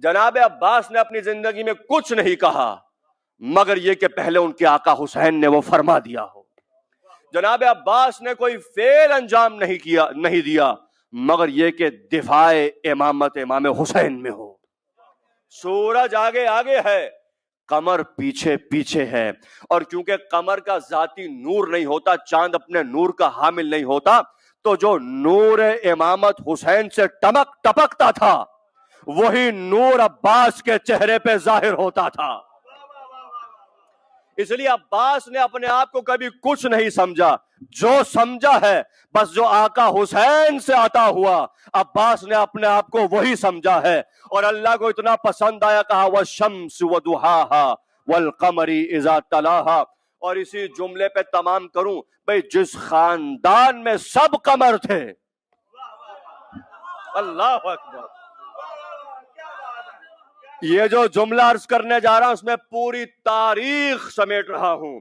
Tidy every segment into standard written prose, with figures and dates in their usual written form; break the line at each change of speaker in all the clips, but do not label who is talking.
جناب عباس نے اپنی زندگی میں کچھ نہیں کہا مگر یہ کہ پہلے ان کے آقا حسین نے وہ فرما دیا ہو. جناب عباس نے کوئی فعل انجام نہیں دیا مگر یہ کہ دفاع امامت امام حسین میں ہو. سورج آگے آگے ہے، قمر پیچھے پیچھے ہے، اور کیونکہ قمر کا ذاتی نور نہیں ہوتا، چاند اپنے نور کا حامل نہیں ہوتا، تو جو نور امامت حسین سے ٹپکتا تھا وہی نور عباس کے چہرے پہ ظاہر ہوتا تھا. اس لیے عباس نے اپنے آپ کو کبھی کچھ نہیں سمجھا، جو سمجھا ہے بس جو آقا حسین سے عطا ہوا، عباس نے اپنے آپ کو وہی سمجھا ہے. اور اللہ کو اتنا پسند آیا، کہا والشمس وضحاها والقمر اذا تلاها. اور اسی جملے پہ تمام کروں، بھئی جس خاندان میں سب قمر تھے، اللہ اکبر، یہ جو جملہ عرض کرنے جا رہا ہوں اس میں پوری تاریخ سمیٹ رہا ہوں.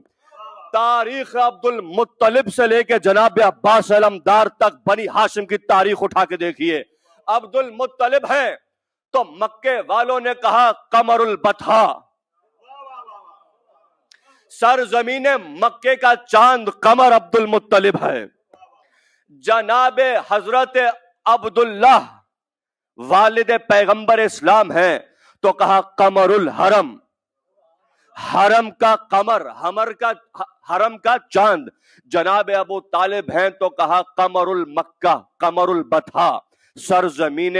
تاریخ عبد المطلب سے لے کے جناب عباس علمدار تک بنی ہاشم کی تاریخ اٹھا کے دیکھیے. عبد المطلب ہے تو مکے والوں نے کہا قمر البطحا، سرزمین مکے کا چاند قمر عبد المطلب ہے. جناب حضرت عبداللہ والد پیغمبر اسلام ہیں تو کہا قمر الحرم، حرم کا قمر، حرم کا چاند. جناب ابو طالب ہیں تو کہا قمر المکہ، قمر البطحا، سرزمین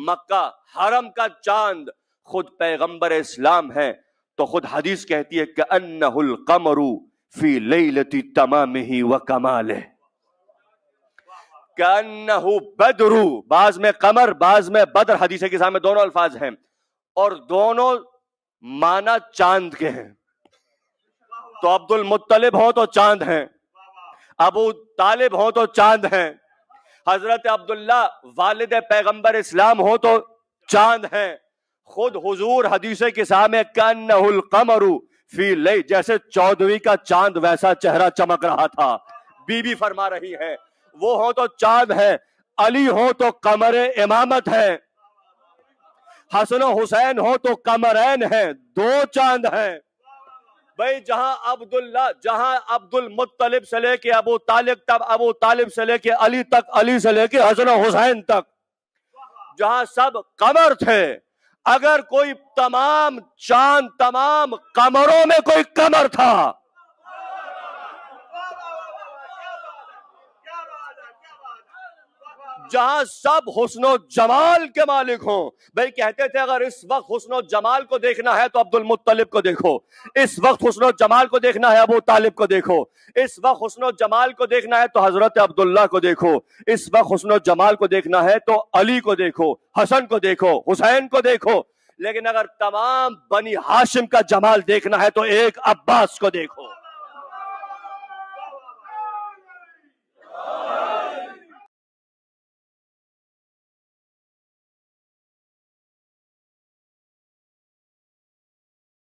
مکہ، حرم کا چاند. خود پیغمبر اسلام ہیں تو خود حدیث کہتی ہے کہ انہ القمر فی لیلۃ تمامہ وکمالہ، کانہ بدر، بعض میں قمر بعض میں بدر، حدیث کے سامنے دونوں الفاظ ہیں اور دونوں معنی چاند کے ہیں. تو عبد المطلب ہو تو چاند ہیں، ابو طالب ہو تو چاند ہیں، حضرت عبداللہ والد پیغمبر اسلام ہو تو چاند ہیں. خود حضور حدیث کے سامنے کانہ القمر فی لیل، جیسے 14ویں کا چاند ویسا چہرہ چمک رہا تھا. بی بی فرما رہی ہے وہ ہو تو چاند ہے، علی ہو تو قمر امامت ہے، حسن و حسین ہو تو قمرین ہیں، دو چاند ہیں. بھئی جہاں عبد المطلب سے لے کے ابو طالب تک، ابو طالب سے لے کے علی تک، علی سے لے کے حسن و حسین تک، جہاں سب قمر تھے، اگر کوئی تمام چاند، تمام قمروں میں کوئی قمر تھا، جہاں سب حسن و جمال کے مالک ہوں. بھئی کہتے تھے اگر اس وقت حسن و جمال کو دیکھنا ہے تو عبد المطلب کو دیکھو، اس وقت حسن و جمال کو دیکھنا ہے ابو طالب کو دیکھو، اس وقت حسن و جمال کو دیکھنا ہے تو حضرت عبداللہ کو دیکھو، اس وقت حسن و جمال کو دیکھنا ہے تو علی کو دیکھو، حسن کو دیکھو، حسین کو دیکھو. لیکن اگر تمام بنی ہاشم کا جمال دیکھنا ہے تو ایک عباس کو دیکھو.